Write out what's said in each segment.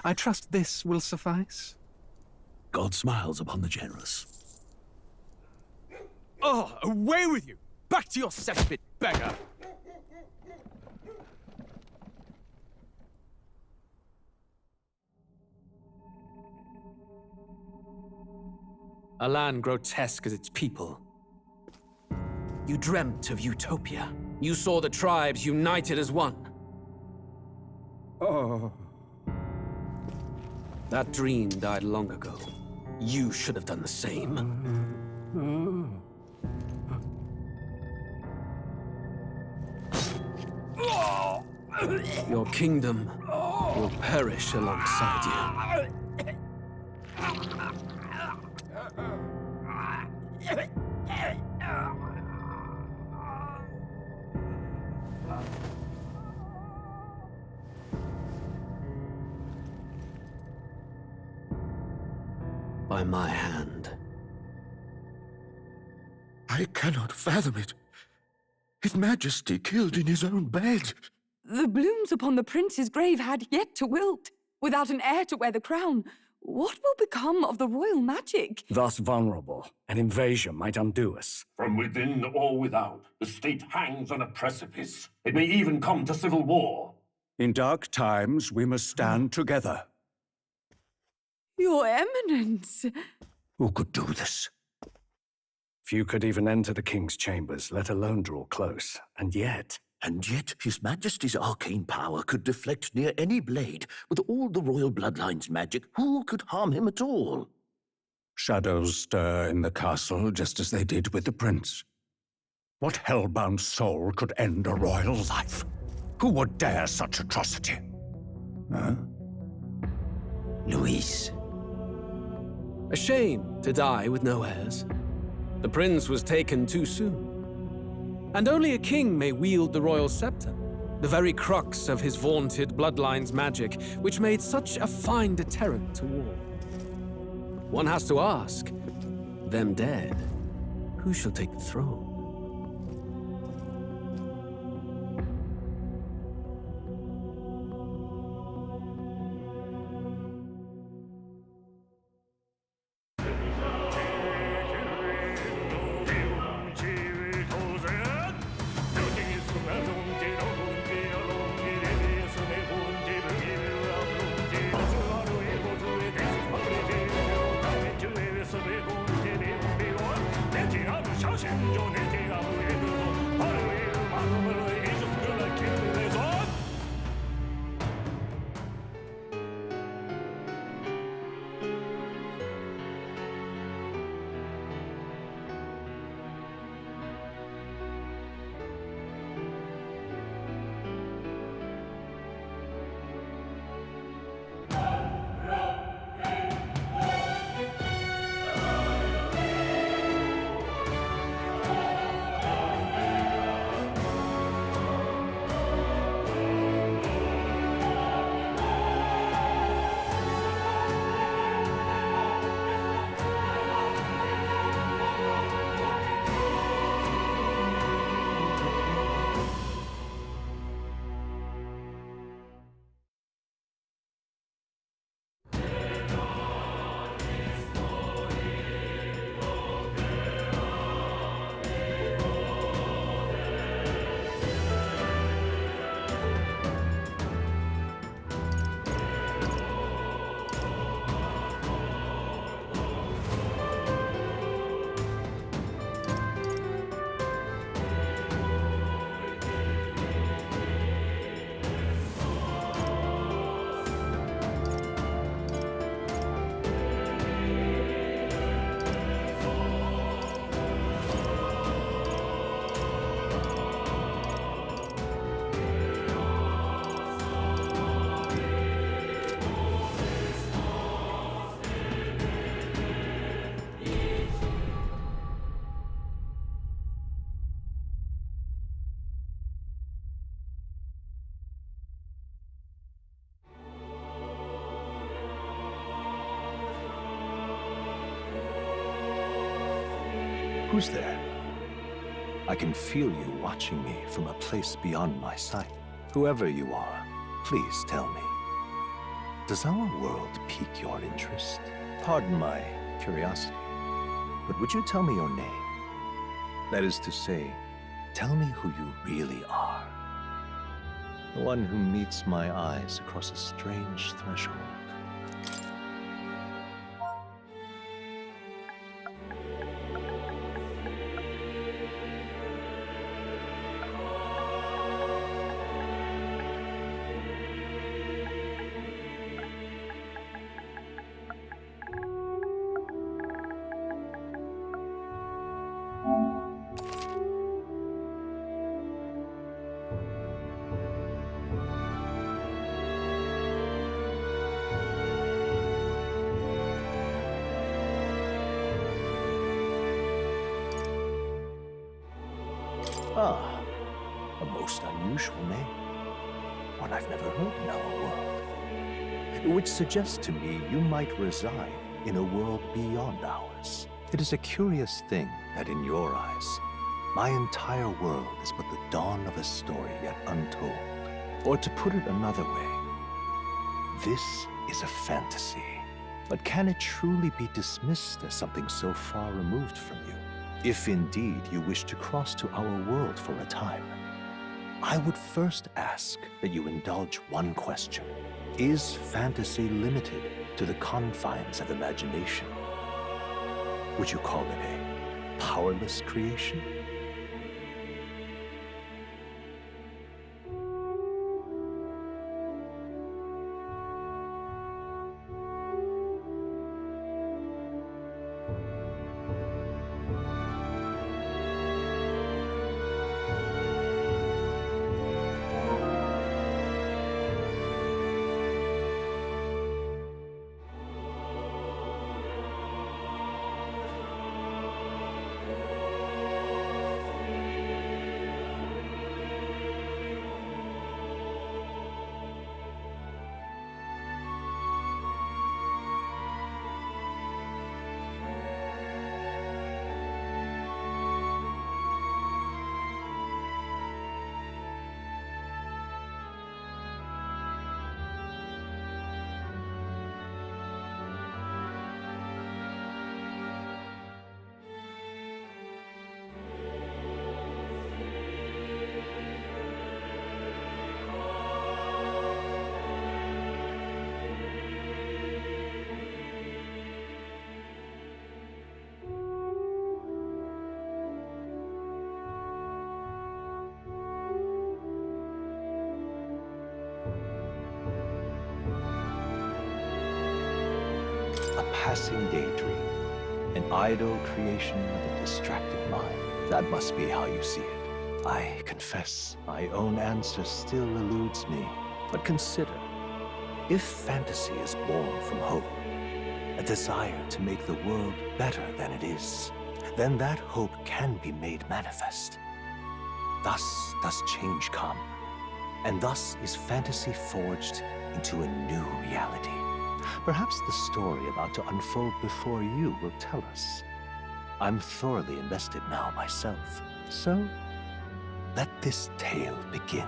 I trust this will suffice. God smiles upon the generous. Oh, away with you! Back to your cesspit, beggar! A land grotesque as its people. You dreamt of utopia. You saw the tribes united as one. Oh. That dream died long ago. You should have done the same. Your kingdom will perish alongside you. By my hand. I cannot fathom it. His Majesty killed in his own bed. The blooms upon the prince's grave had yet to wilt. Without an heir to wear the crown, what will become of the royal magic? Thus vulnerable, an invasion might undo us. From within or without, the state hangs on a precipice. It may even come to civil war. In dark times, we must stand together. Your Eminence! Who could do this? Few could even enter the king's chambers, let alone draw close. And yet His Majesty's arcane power could deflect near any blade. With all the royal bloodline's magic, who could harm him at all? Shadows stir in the castle just as they did with the prince. What hellbound soul could end a royal life? Who would dare such atrocity? Huh? Luis. A shame to die with no heirs. The prince was taken too soon. And only a king may wield the royal scepter, the very crux of his vaunted bloodline's magic, which made such a fine deterrent to war. One has to ask, them dead, who shall take the throne? Who's there? I can feel you watching me from a place beyond my sight. Whoever you are, please tell me. Does our world pique your interest? Pardon my curiosity, but would you tell me your name? That is to say, tell me who you really are. The one who meets my eyes across a strange threshold. Ah, a most unusual name. One I've never heard in our world. Which suggests to me you might reside in a world beyond ours. It is a curious thing that in your eyes, my entire world is but the dawn of a story yet untold. Or to put it another way, this is a fantasy. But can it truly be dismissed as something so far removed from you? If indeed you wish to cross to our world for a time, I would first ask that you indulge one question. Is fantasy limited to the confines of imagination? Would you call it a powerless creation? A passing daydream, an idle creation of a distracted mind. That must be how you see it. I confess, my own answer still eludes me. But consider, if fantasy is born from hope, a desire to make the world better than it is, then that hope can be made manifest. Thus does change come, and thus is fantasy forged into a new reality. Perhaps the story about to unfold before you will tell us. I'm thoroughly invested now myself, so let this tale begin.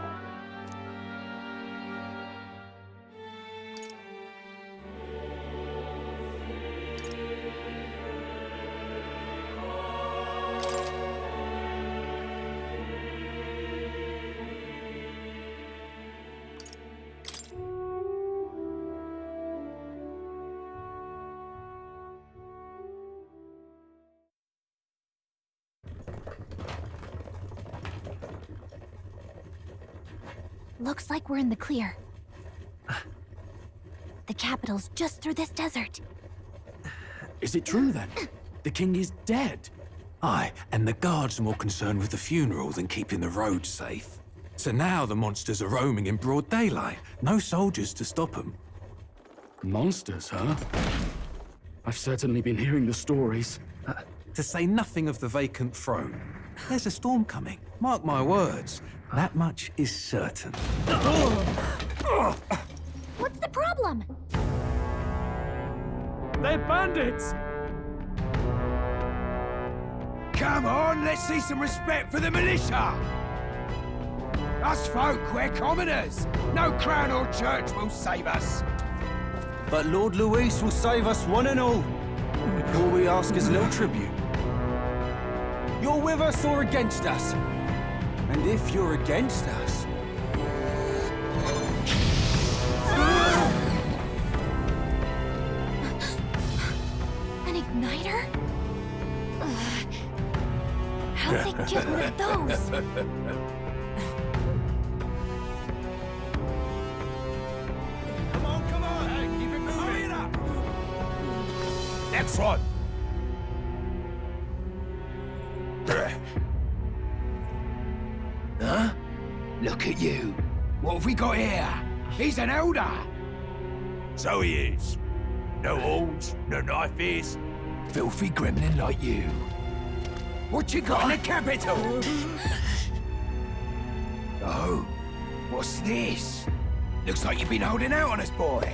Looks like we're in the clear. The capital's just through this desert. Is it true then? The king is dead? Aye, and the guards are more concerned with the funeral than keeping the roads safe. So now the monsters are roaming in broad daylight. No soldiers to stop them. Monsters, huh? I've certainly been hearing the stories. To say nothing of the vacant throne. There's a storm coming. Mark my words. That much is certain. What's the problem? They're bandits! Come on, let's see some respect for the militia! Us folk, we're commoners. No crown or church will save us. But Lord Luis will save us one and all. All we ask is a little tribute. You're with us or against us? And if you're against us... An igniter? Ugh. How'd they get rid of those? Come on! Hey, keep it moving! Hurry it up! Next one! Huh? Look at you. What have we got here? He's an elder. So he is. No horns, no knifes. Filthy gremlin like you. What you got in the capital? Oh, what's this? Looks like you've been holding out on us, boy.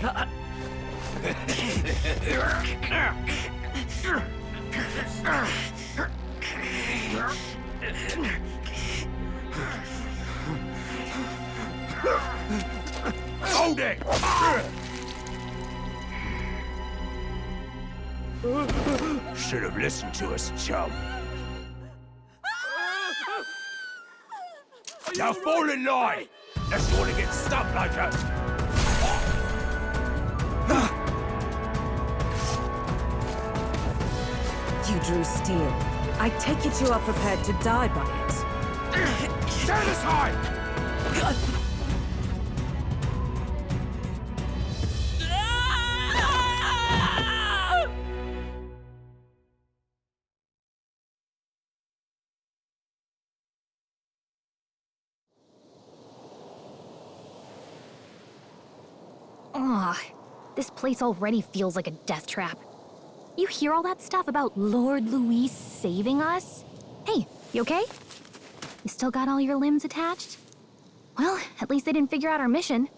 Hold it! Should have listened to us, chum. Now fall in line! Unless you want to get stuck like us. You drew steel. I take it you are prepared to die by it. Stand aside! Ugh, this place already feels like a death trap. You hear all that stuff about Lord Luis saving us? Hey, you okay? You still got all your limbs attached? Well, at least they didn't figure out our mission.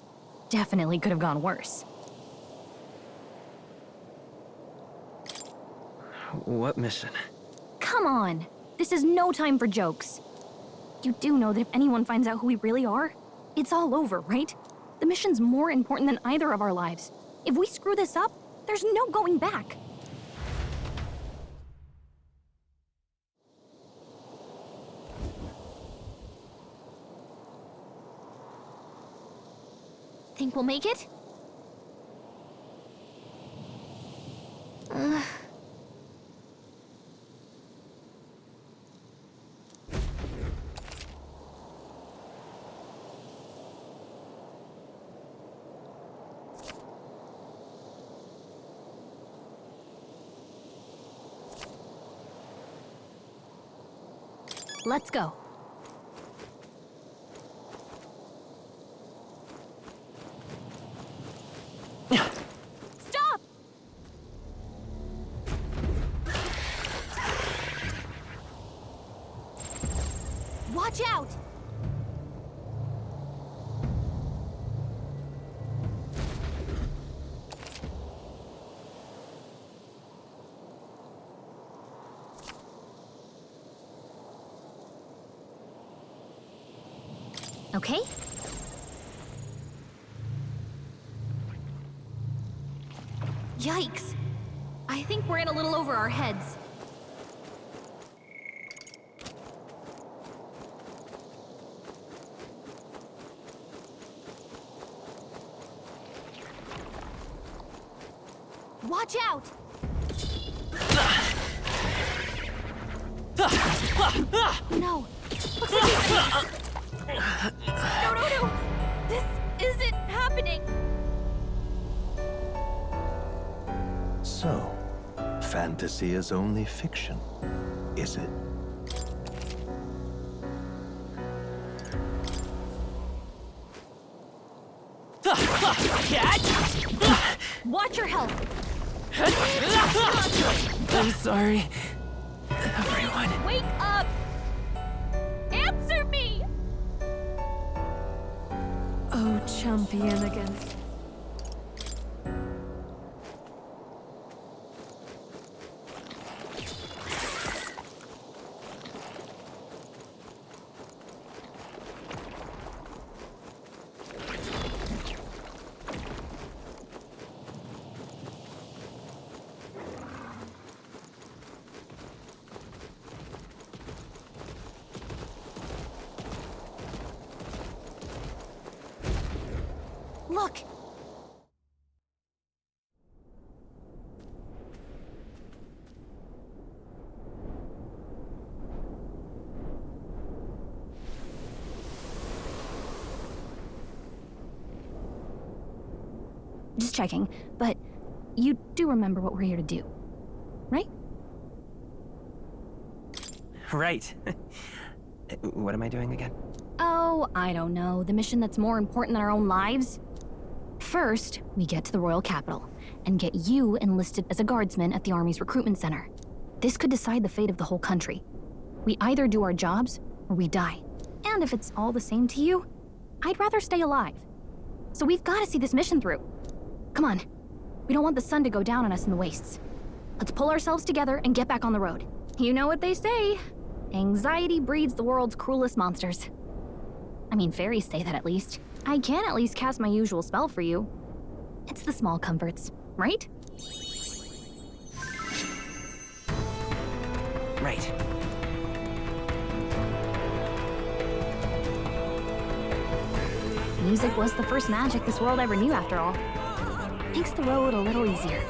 Definitely could have gone worse. What mission? Come on! This is no time for jokes. You do know that if anyone finds out who we really are, it's all over, right? The mission's more important than either of our lives. If we screw this up, there's no going back. Think we'll make it? Let's go. Stop! Watch out! Okay? Yikes! I think we're in a little over our heads. Watch out! No! Looks like No! This isn't happening! So, fantasy is only fiction, is it? Watch your health! I'm sorry, everyone. Wake up! Answer me! Oh, champion against... Look! Just checking, but you do remember what we're here to do, right? Right. What am I doing again? Oh, I don't know. The mission that's more important than our own lives? First, we get to the royal capital and get you enlisted as a guardsman at the army's recruitment center. This could decide the fate of the whole country. We either do our jobs or we die. And if it's all the same to you, I'd rather stay alive. So we've got to see this mission through. Come on. We don't want the sun to go down on us in the wastes. Let's pull ourselves together and get back on the road. You know what they say. Anxiety breeds the world's cruelest monsters. I mean, fairies say that at least. I can at least cast my usual spell for you. It's the small comforts, right? Right. Music was the first magic this world ever knew, after all. Makes the road a little easier.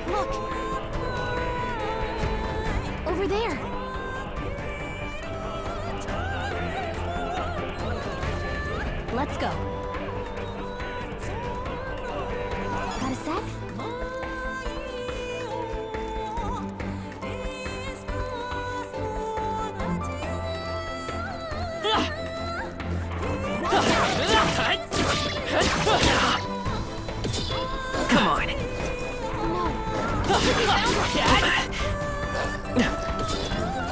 Look! Over there! Let's go. Got a sec? Come on.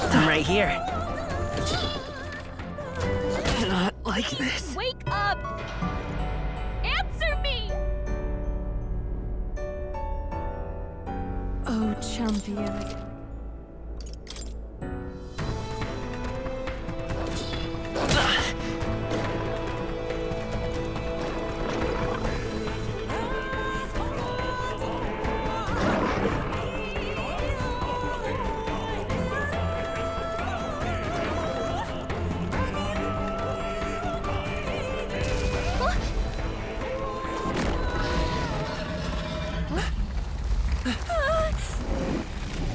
I'm right here. Not like this. Wake up! Answer me! Oh, champion.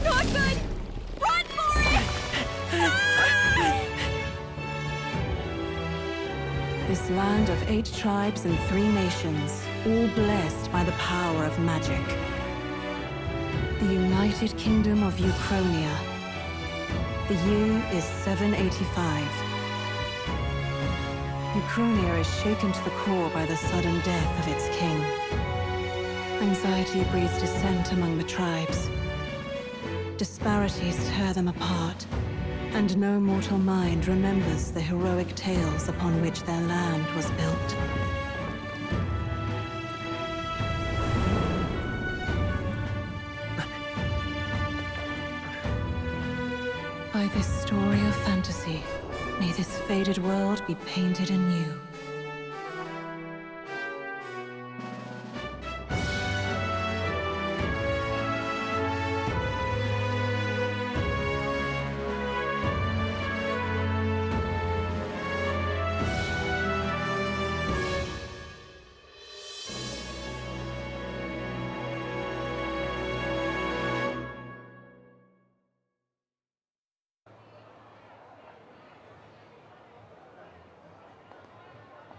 Not good! Run for it! This land of 8 tribes and 3 nations, all blessed by the power of magic. The United Kingdom of Uchronia. The year is 785. Uchronia is shaken to the core by the sudden death of its king. Anxiety breeds dissent among the tribes. Disparities tear them apart, and no mortal mind remembers the heroic tales upon which their land was built. By this story of fantasy, may this faded world be painted anew.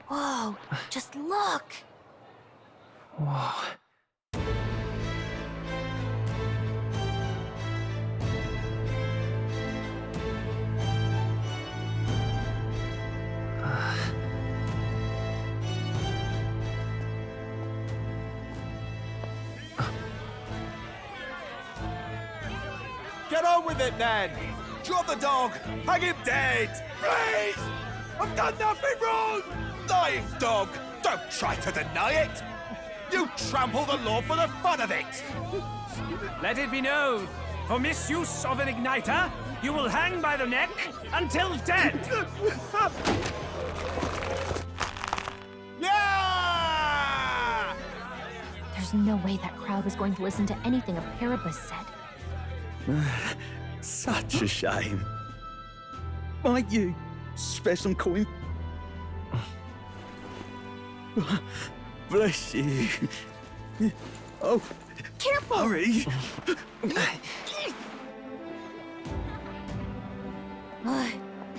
Whoa, just look! Whoa. Get on with it, then! Drop the dog! Hang him dead! Please! I've done nothing wrong! Lying dog! Don't try to deny it! You trample the law for the fun of it! Let it be known, for misuse of an igniter, you will hang by the neck until dead! Yeah! There's no way that crowd was going to listen to anything a Paribus said. Such a shame. Might you spare some coin? Bless you. Oh, Careful! hurry.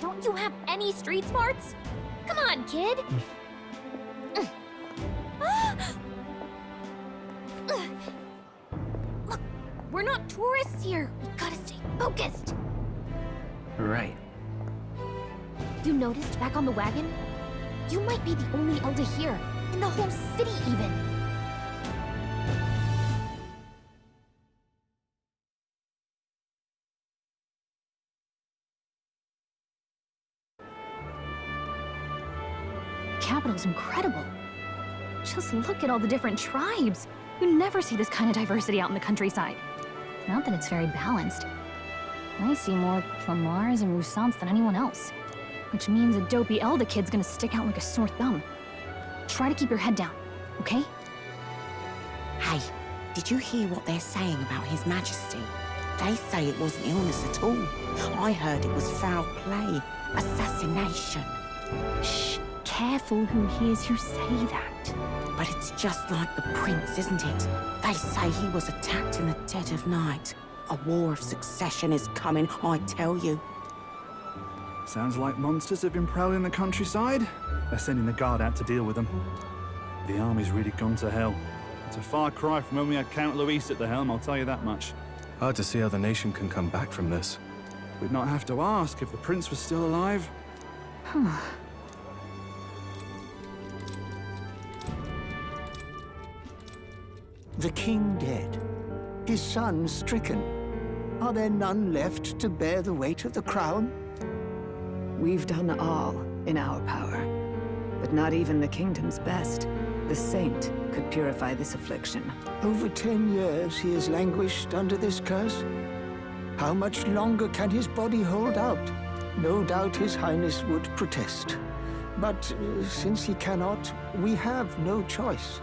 Don't you have any street smarts? Come on, kid! Look, we're not tourists here. We gotta stay focused. Right. You noticed back on the wagon? You might be the only elder here, in the whole city even. The capital's incredible. Just look at all the different tribes. You never see this kind of diversity out in the countryside. Not that it's very balanced. I see more Plamars and Roussants than anyone else. Which means a dopey elder kid's gonna stick out like a sore thumb. Try to keep your head down, okay? Hey, did you hear what they're saying about His Majesty? They say it wasn't illness at all. I heard it was foul play, assassination. Shh, careful who hears you say that. But it's just like the prince, isn't it? They say he was attacked in the dead of night. A war of succession is coming, I tell you. Sounds like monsters have been prowling the countryside. They're sending the guard out to deal with them. The army's really gone to hell. It's a far cry from when we had Count Luis at the helm, I'll tell you that much. Hard to see how the nation can come back from this. We'd not have to ask if the prince was still alive. The king dead, his son stricken. Are there none left to bear the weight of the crown? We've done all in our power, but not even the kingdom's best. The saint could purify this affliction. Over 10 years he has languished under this curse. How much longer can his body hold out? No doubt his highness would protest. But since he cannot, we have no choice.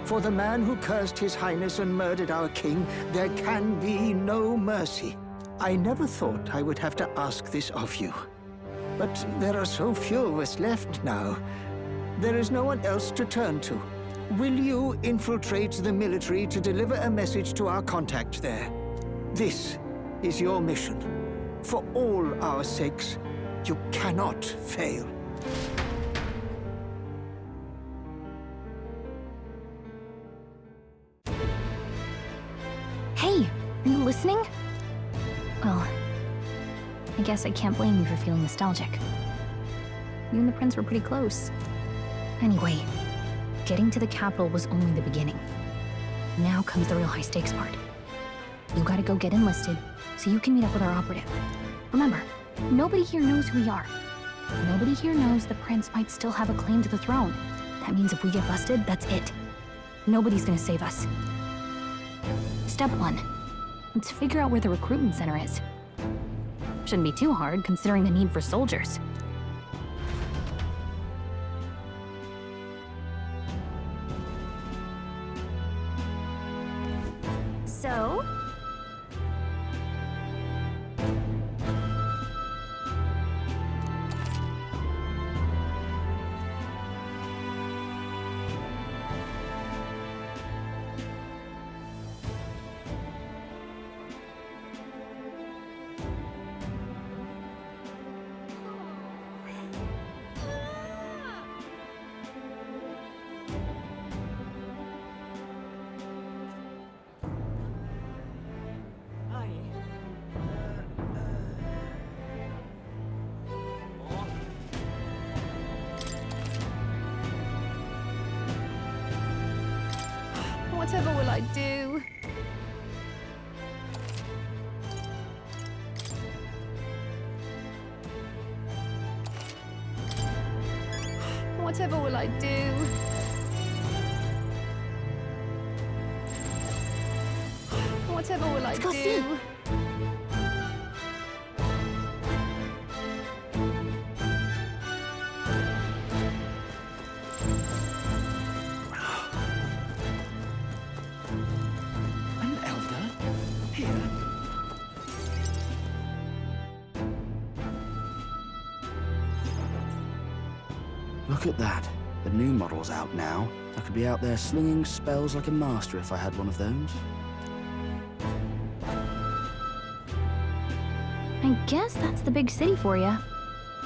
For the man who cursed his highness and murdered our king, there can be no mercy. I never thought I would have to ask this of you. But there are so few of us left now. There is no one else to turn to. Will you infiltrate the military to deliver a message to our contact there? This is your mission. For all our sakes, you cannot fail. Hey, are you listening? Well, I guess I can't blame you for feeling nostalgic. You and the prince were pretty close. Anyway, getting to the capital was only the beginning. Now comes the real high-stakes part. You gotta go get enlisted, so you can meet up with our operative. Remember, nobody here knows who we are. Nobody here knows the prince might still have a claim to the throne. That means if we get busted, that's it. Nobody's gonna save us. Step 1. Let's figure out where the recruitment center is. Shouldn't be too hard, considering the need for soldiers. So? Whatever will I do? Whatever will I do? Whatever will I do? Look at that. The new model's out now. I could be out there slinging spells like a master if I had one of those. I guess that's the big city for you.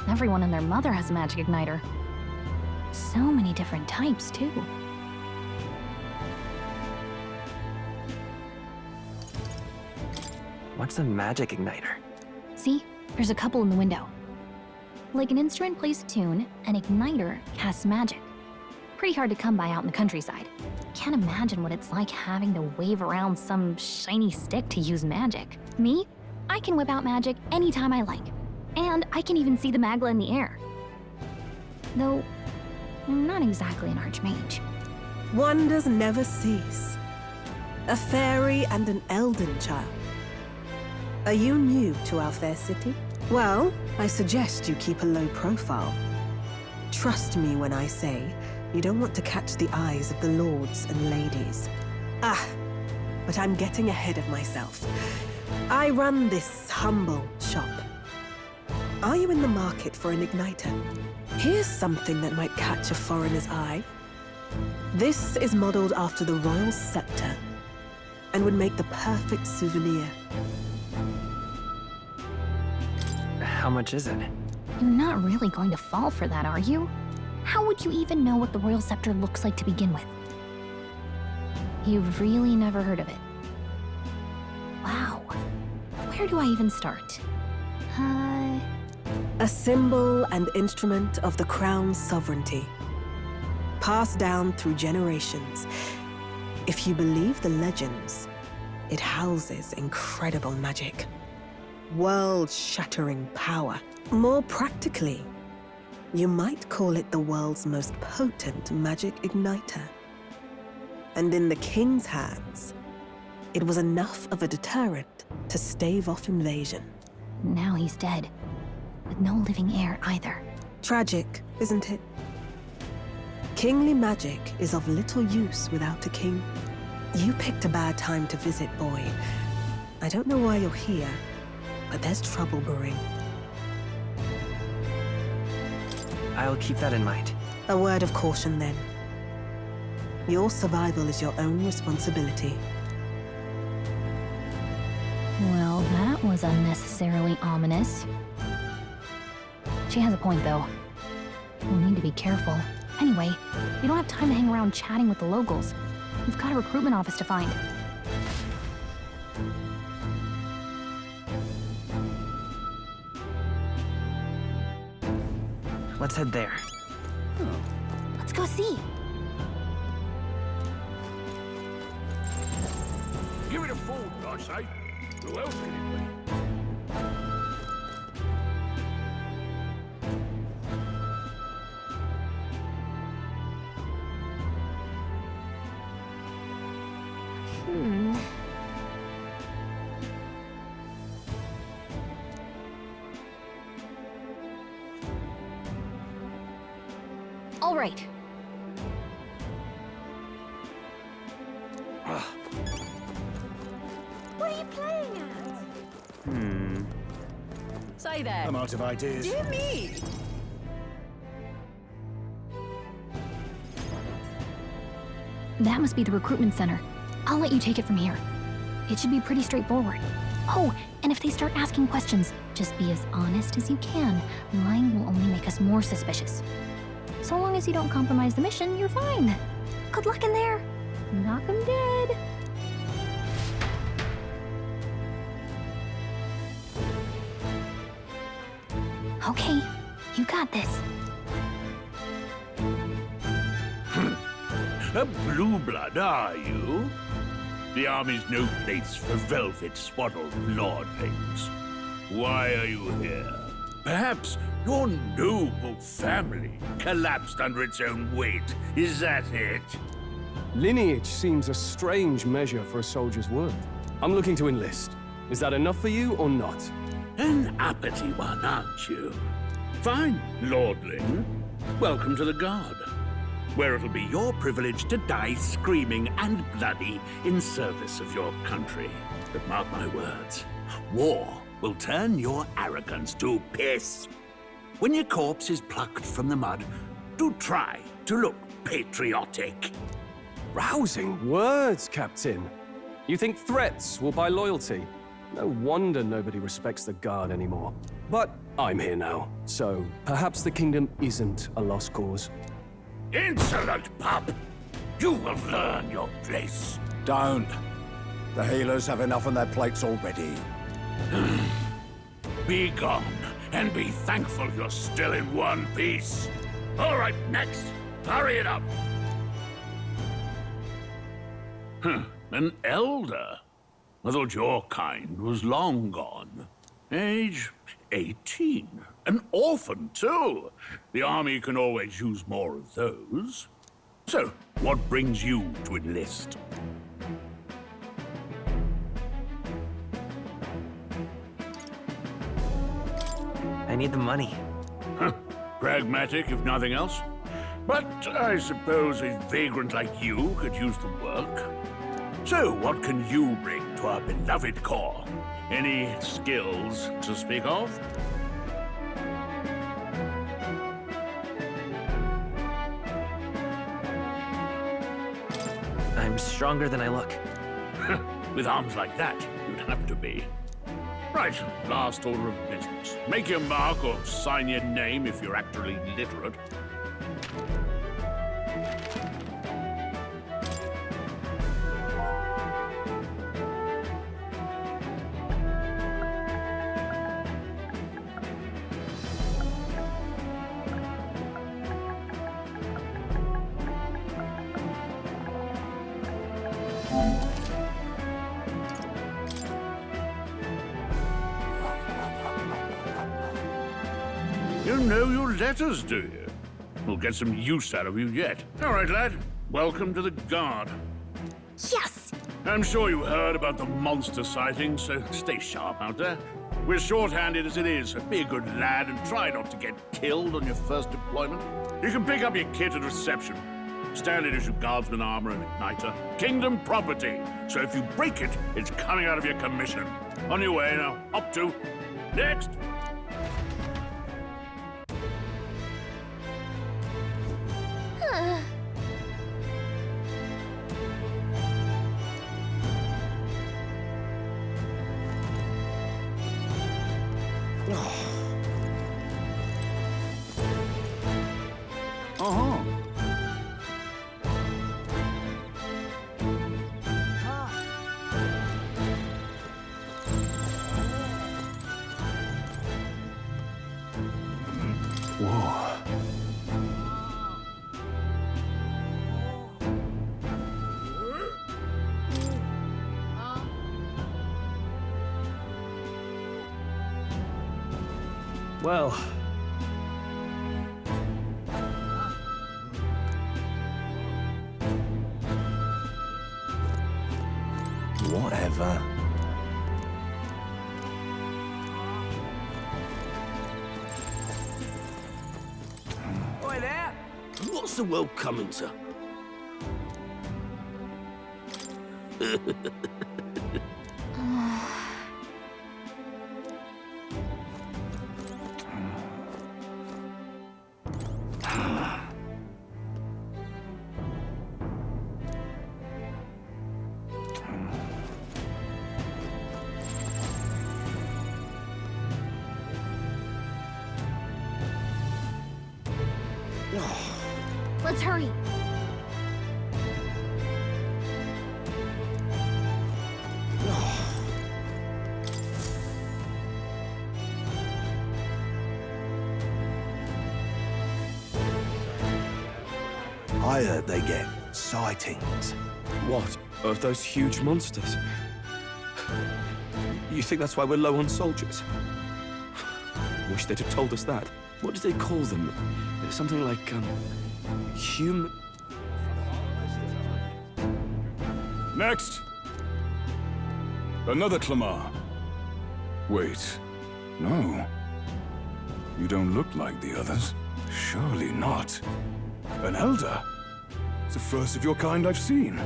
Everyone and their mother has a magic igniter. So many different types, too. What's a magic igniter? See? There's a couple in the window. Like an instrument plays a tune, an igniter casts magic. Pretty hard to come by out in the countryside. Can't imagine what it's like having to wave around some shiny stick to use magic. Me? I can whip out magic anytime I like. And I can even see the magla in the air. Though, I'm not exactly an archmage. Wonders never cease. A fairy and an elden child. Are you new to our fair city? Well, I suggest you keep a low profile. Trust me when I say you don't want to catch the eyes of the lords and ladies. But I'm getting ahead of myself. I run this humble shop. Are you in the market for an igniter? Here's something that might catch a foreigner's eye. This is modeled after the royal scepter and would make the perfect souvenir. How much is it? You're not really going to fall for that, are you? How would you even know what the royal scepter looks like to begin with? You've really never heard of it. Wow. Where do I even start? A symbol and instrument of the crown's sovereignty. Passed down through generations. If you believe the legends, it houses incredible magic. World-shattering power. More practically, you might call it the world's most potent magic igniter. And in the king's hands, it was enough of a deterrent to stave off invasion. Now he's dead, with no living heir either. Tragic, isn't it? Kingly magic is of little use without a king. You picked a bad time to visit, boy. I don't know why you're here, but there's trouble brewing. I'll keep that in mind. A word of caution, then. Your survival is your own responsibility. Well, that was unnecessarily ominous. She has a point, though. We'll need to be careful. Anyway, we don't have time to hang around chatting with the locals. We've got a recruitment office to find. Let's head there. Let's go see. Give it a fold, I say. Who else can it be? All right. What are you playing at? Say that. I'm out of ideas. Dear me! That must be the recruitment center. I'll let you take it from here. It should be pretty straightforward. Oh, and if they start asking questions, just be as honest as you can. Lying will only make us more suspicious. So long as you don't compromise the mission, you're fine. Good luck in there. Knock 'em dead. Okay, you got this. A blue blood, are you? The army's no place for velvet-swaddled lordlings. Why are you here? Perhaps your noble family collapsed under its own weight. Is that it? Lineage seems a strange measure for a soldier's worth. I'm looking to enlist. Is that enough for you or not? An uppity one, aren't you? Fine, lordling. Welcome to the Guard, where it'll be your privilege to die screaming and bloody in service of your country. But mark my words, war will turn your arrogance to piss. When your corpse is plucked from the mud, Do try to look patriotic. Rousing words, Captain. You think threats will buy loyalty? No wonder nobody respects the Guard anymore. But I'm here now, so perhaps the kingdom isn't a lost cause. Insolent pup! You will learn your place. Don't. The healers have enough on their plates already. Be gone, and be thankful you're still in one piece. All right, next. Hurry it up. An elder? I thought your kind was long gone. Age 18. An orphan, too. The army can always use more of those. So, what brings you to enlist? I need the money. Pragmatic, if nothing else. But I suppose a vagrant like you could use the work. So, what can you bring to our beloved corps? Any skills to speak of? I'm stronger than I look. With arms like that, you'd have to be. Right, last order of business. Make your mark or sign your name if you're actually literate. You know your letters, do you? We'll get some use out of you yet. All right, lad. Welcome to the Guard. Yes! I'm sure you heard about the monster sightings, so stay sharp out there. We're short-handed as it is, so be a good lad and try not to get killed on your first deployment. You can pick up your kit at reception. Standard issue guardsman armor and igniter. Kingdom property, so if you break it, it's coming out of your commission. On your way now. Up to. Next! Well, whatever. Oi there! What's the world coming to? Let's hurry. I heard they get sightings. What? Of those huge monsters? You think that's why we're low on soldiers? Wish they'd have told us that. What do they call them? Something like, human... Next! Another Clamar. Wait, no. You don't look like the others. Surely not. An elder? It's the first of your kind I've seen.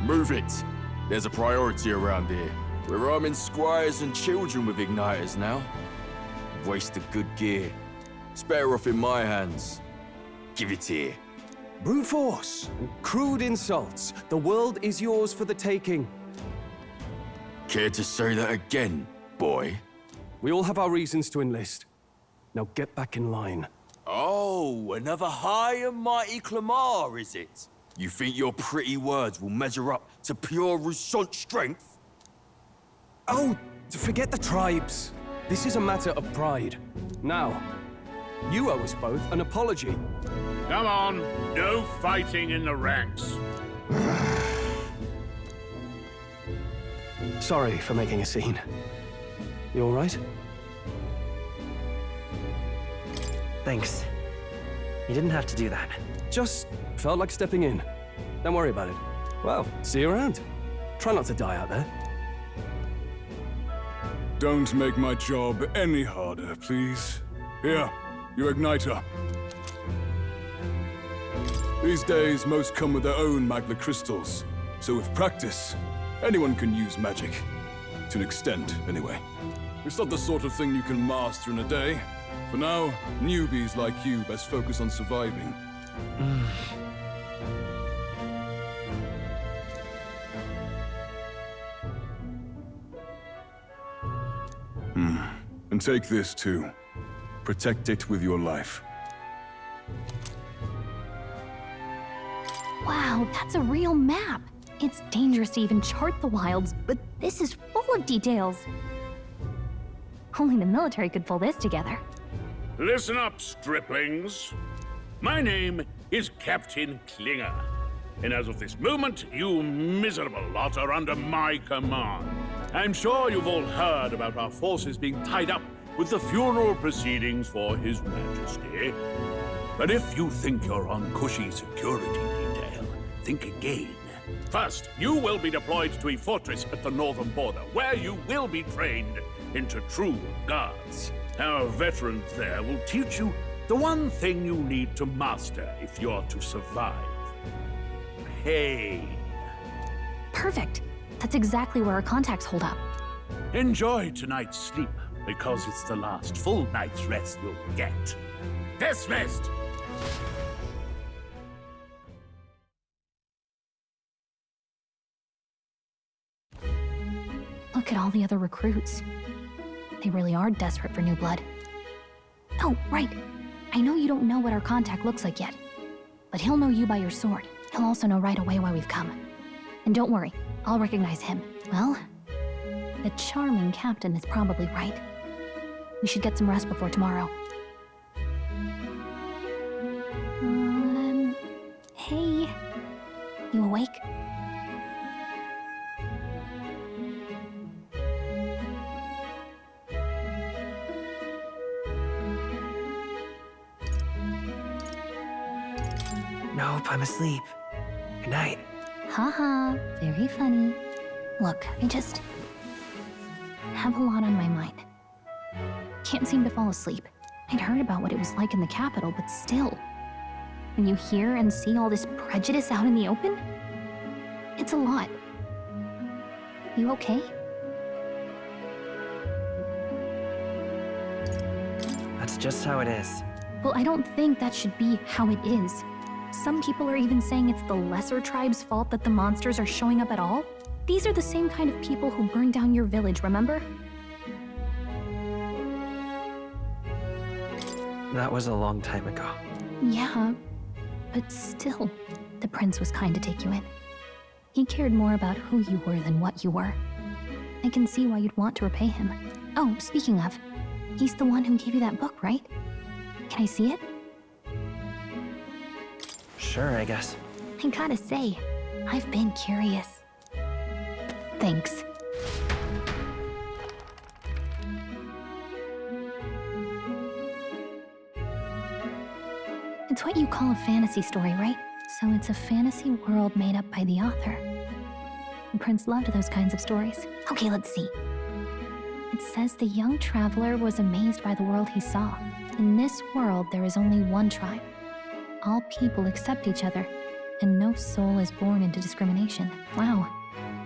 Move it. There's a priority around here. We're arming squires and children with igniters now. Waste of good gear. It's better off in my hands. Give it here. Brute force, crude insults. The world is yours for the taking. Care to say that again, boy? We all have our reasons to enlist. Now get back in line. Oh, another high and mighty clamor, is it? You think your pretty words will measure up to pure Rousseau strength? Oh, forget the tribes. This is a matter of pride. Now, you owe us both an apology. Come on, no fighting in the ranks. Sorry for making a scene. You all right? Thanks. You didn't have to do that. Just felt like stepping in. Don't worry about it. Well, see you around. Try not to die out there. Don't make my job any harder, please. Here, your igniter. These days, most come with their own magna crystals. So with practice, anyone can use magic. To an extent, anyway. It's not the sort of thing you can master in a day. For now, newbies like you best focus on surviving. And take this too. Protect it with your life. Wow, that's a real map. It's dangerous to even chart the wilds, but this is full of details. Only the military could pull this together. Listen up, striplings. My name is Captain Klinger, and as of this moment, you miserable lot are under my command. I'm sure you've all heard about our forces being tied up with the funeral proceedings for His Majesty. But if you think you're on cushy security detail, think again. First, you will be deployed to a fortress at the northern border, where you will be trained into true guards. Our veterans there will teach you the one thing you need to master if you're to survive. Pain. Perfect. That's exactly where our contacts hold up. Enjoy tonight's sleep, because it's the last full night's rest you'll get. Dismissed! Look at all the other recruits. They really are desperate for new blood. Oh, right. I know you don't know what our contact looks like yet, but he'll know you by your sword. He'll also know right away why we've come. And don't worry, I'll recognize him. Well, the charming captain is probably right. We should get some rest before tomorrow. Hey. You awake? Nope, I'm asleep. Good night. Haha, very funny. Look, I just have a lot on my mind. Can't seem to fall asleep. I'd heard about what it was like in the capital, but still. When you hear and see all this prejudice out in the open, it's a lot. You okay? That's just how it is. Well, I don't think that should be how it is. Some people are even saying it's the lesser tribe's fault that the monsters are showing up at all. These are the same kind of people who burned down your village, remember? That was a long time ago. Yeah, but still, the prince was kind to take you in. He cared more about who you were than what you were. I can see why you'd want to repay him. Oh, speaking of, he's the one who gave you that book, right? Can I see it? Sure, I guess. I gotta say, I've been curious. Thanks. It's what you call a fantasy story, right? So it's a fantasy world made up by the author. The prince loved those kinds of stories. Okay, let's see. It says the young traveler was amazed by the world he saw. In this world, there is only one tribe. All people accept each other, and no soul is born into discrimination. Wow.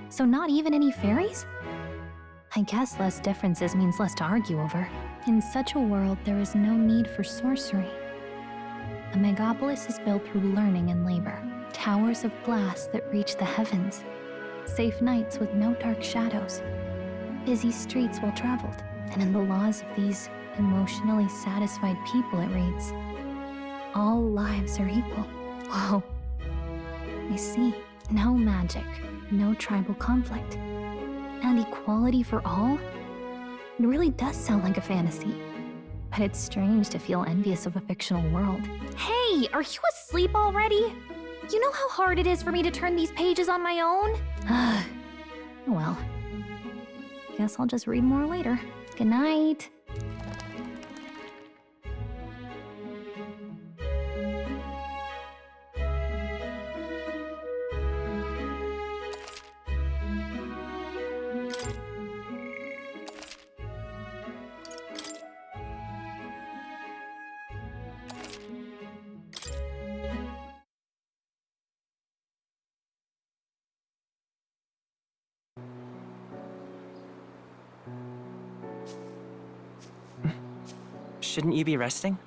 So not even any fairies? I guess less differences means less to argue over. In such a world, there is no need for sorcery. A megapolis is built through learning and labor. Towers of glass that reach the heavens. Safe nights with no dark shadows. Busy streets well traveled. And in the laws of these emotionally satisfied people, it reads, all lives are equal. Whoa. I see. No magic, no tribal conflict. And equality for all? It really does sound like a fantasy. But it's strange to feel envious of a fictional world. Hey, are you asleep already? You know how hard it is for me to turn these pages on my own? Well, guess I'll just read more later. Good night. Shouldn't you be resting?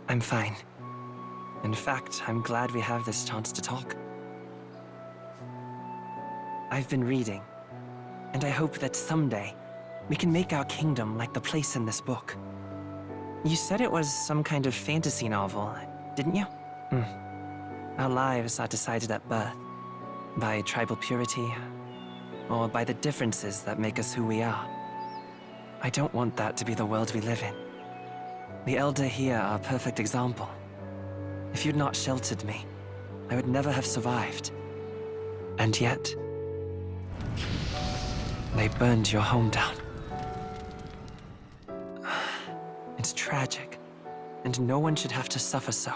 I'm fine. In fact, I'm glad we have this chance to talk. I've been reading, and I hope that someday we can make our kingdom like the place in this book. You said it was some kind of fantasy novel, didn't you? Our lives are decided at birth, by tribal purity, or by the differences that make us who we are. I don't want that to be the world we live in. The Elder here are a perfect example. If you'd not sheltered me, I would never have survived. And yet, they burned your home down. It's tragic, and no one should have to suffer so.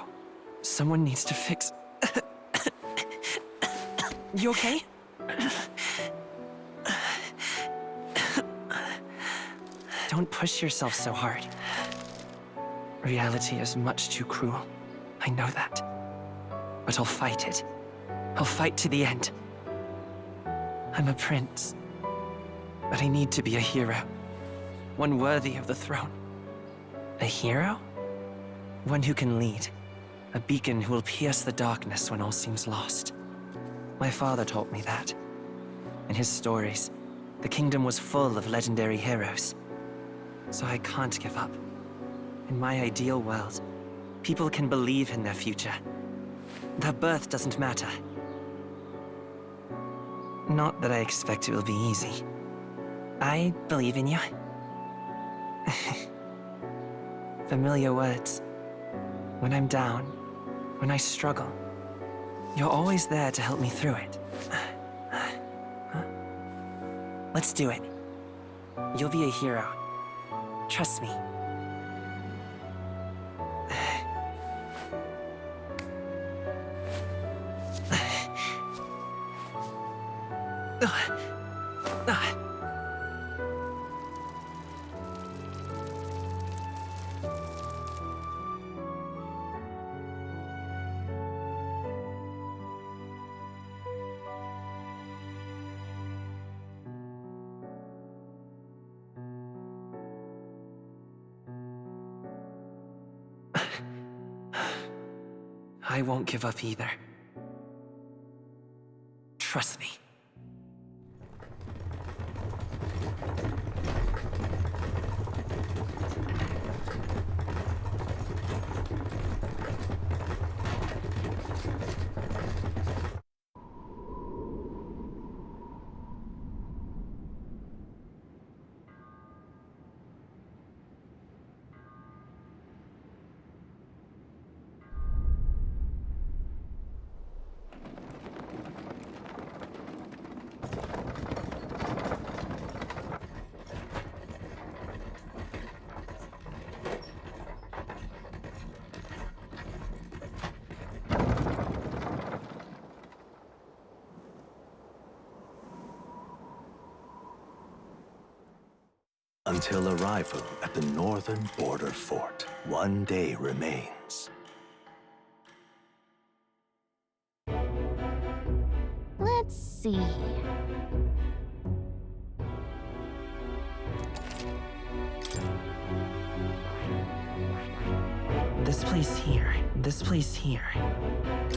Someone needs to fix... You okay? Don't push yourself so hard. Reality is much too cruel. I know that. But I'll fight it. I'll fight to the end. I'm a prince. But I need to be a hero. One worthy of the throne. A hero? One who can lead. A beacon who will pierce the darkness when all seems lost. My father taught me that. In his stories, the kingdom was full of legendary heroes. So I can't give up. In my ideal world, people can believe in their future. Their birth doesn't matter. Not that I expect it will be easy. I believe in you. Familiar words. When I'm down, when I struggle, you're always there to help me through it. Let's do it. You'll be a hero. Trust me. I won't give up either. Trust me. Until arrival at the northern border fort, one day remains. Let's see. This place here. This place here.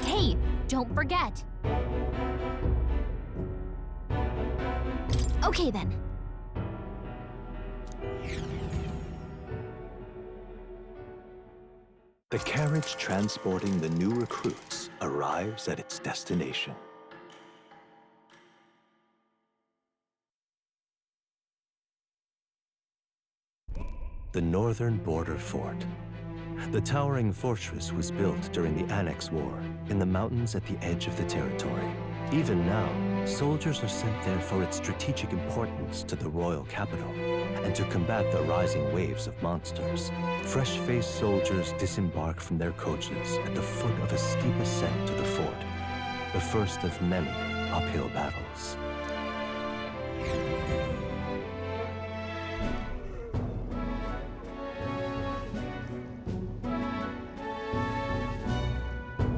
Hey, don't forget. Okay then. The carriage transporting the new recruits arrives at its destination. The northern border fort. The towering fortress was built during the Annex War in the mountains at the edge of the territory. Even now, soldiers are sent there for its strategic importance to the royal capital and to combat the rising waves of monsters. Fresh-faced soldiers disembark from their coaches at the foot of a steep ascent to the fort, the first of many uphill battles.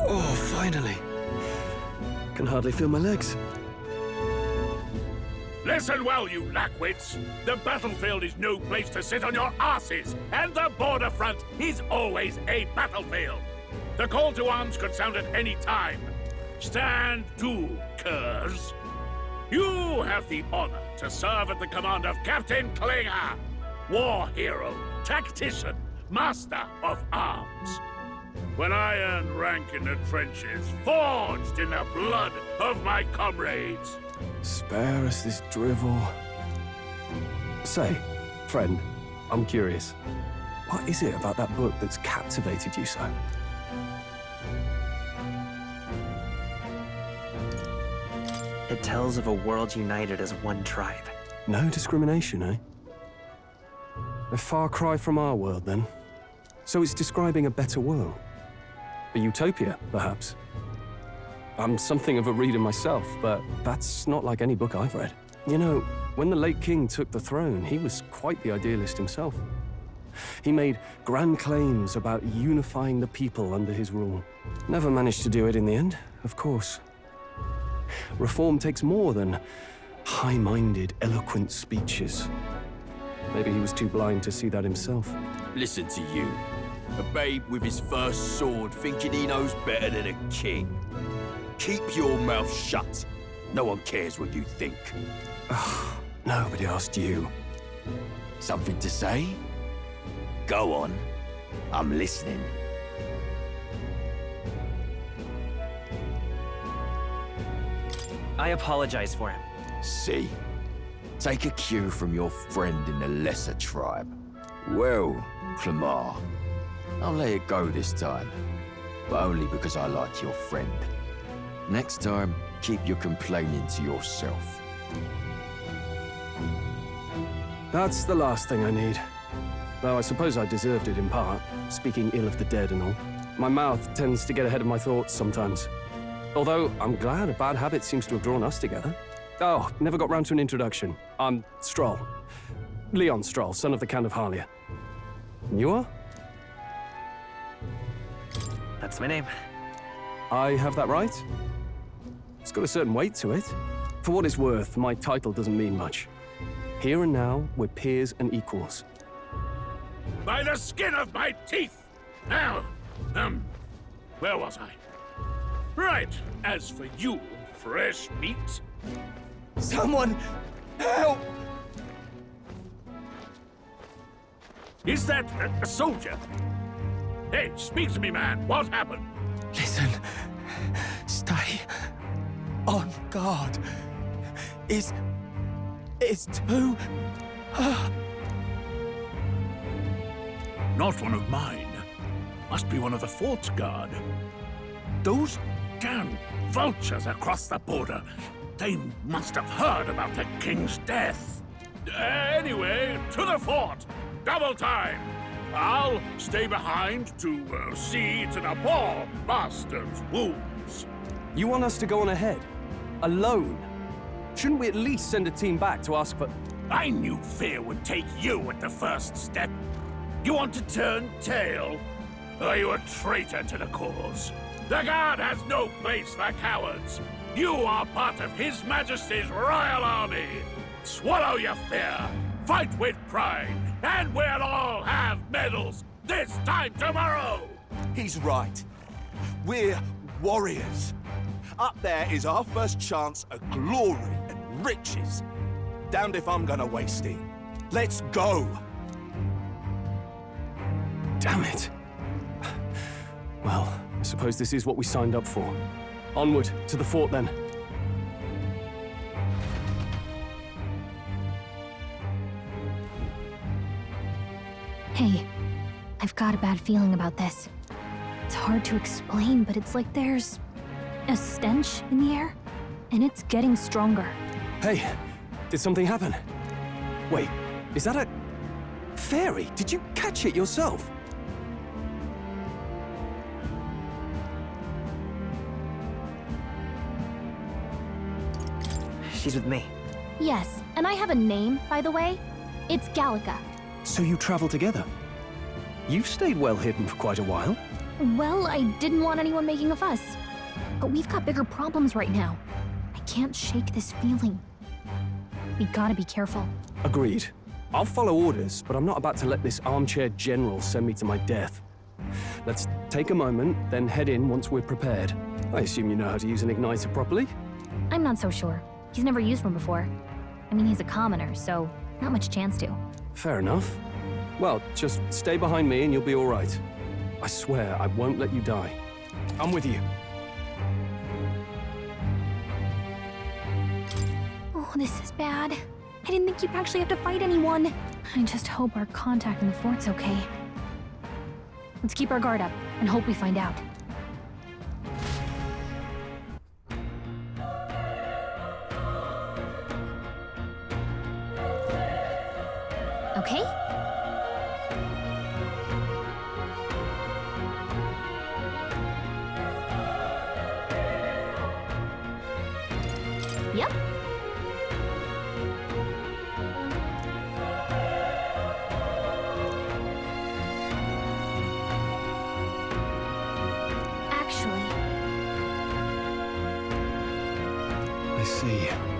Oh, finally. Can hardly feel my legs. Listen well, you lackwits. The battlefield is no place to sit on your asses, and the border front is always a battlefield. The call to arms could sound at any time. Stand to, curs. You have the honor to serve at the command of Captain Klinger, war hero, tactician, master of arms. When I earned rank in the trenches, forged in the blood of my comrades. Spare us this drivel. Say, friend, I'm curious. What is it about that book that's captivated you so? It tells of a world united as one tribe. No discrimination, eh? A far cry from our world, then. So it's describing a better world. A utopia, perhaps. I'm something of a reader myself, but that's not like any book I've read. You know, when the late king took the throne, he was quite the idealist himself. He made grand claims about unifying the people under his rule. Never managed to do it in the end, of course. Reform takes more than high-minded, eloquent speeches. Maybe he was too blind to see that himself. Listen to you. A babe with his first sword thinking he knows better than a king. Keep your mouth shut. No one cares what you think. Nobody asked you. Something to say? Go on. I'm listening. I apologize for him. See? Take a cue from your friend in the lesser tribe. Well, Clemar, I'll let it go this time. But only because I like your friend. Next time, keep your complaining to yourself. That's the last thing I need. Though I suppose I deserved it in part, speaking ill of the dead and all. My mouth tends to get ahead of my thoughts sometimes. Although, I'm glad a bad habit seems to have drawn us together. Oh, never got round to an introduction. I'm Stroll. Leon Stroll, son of the Count of Harlia. And you are? That's my name. I have that right? It's got a certain weight to it. For what it's worth, my title doesn't mean much. Here and now, we're peers and equals. By the skin of my teeth! Now, where was I? Right, as for you, fresh meat. Someone, help! Is that a soldier? Hey, speak to me, man. What happened? Listen. Stay on guard. It's too... Not one of mine. Must be one of the fort's guard. Those damn vultures across the border. They must have heard about the king's death. Anyway, to the fort. Double time. I'll stay behind to see to the poor bastard's wounds. You want us to go on ahead? Alone? Shouldn't we at least send a team back to ask for... I knew fear would take you at the first step. You want to turn tail? Are you a traitor to the cause? The Guard has no place for cowards. You are part of His Majesty's Royal Army. Swallow your fear, fight with pride, and we'll all have medals this time tomorrow! He's right. We're warriors. Up there is our first chance at glory and riches. Damned if I'm gonna waste it. Let's go! Damn it. Well, I suppose this is what we signed up for. Onward, to the fort then. Hey, I've got a bad feeling about this. It's hard to explain, but it's like there's a stench in the air, and it's getting stronger. Hey, did something happen? Wait, is that a fairy? Did you catch it yourself? She's with me. Yes, and I have a name, by the way. It's Gallica. So you travel together? You've stayed well hidden for quite a while. Well, I didn't want anyone making a fuss. But we've got bigger problems right now. I can't shake this feeling. We gotta be careful. Agreed. I'll follow orders, but I'm not about to let this armchair general send me to my death. Let's take a moment, then head in once we're prepared. I assume you know how to use an igniter properly? I'm not so sure. He's never used one before. I mean, he's a commoner, so not much chance to. Fair enough. Well, just stay behind me and you'll be all right. I swear I won't let you die. I'm with you. Oh, this is bad. I didn't think you'd actually have to fight anyone. I just hope our contact in the fort's okay. Let's keep our guard up and hope we find out. Okay? Yep. I see.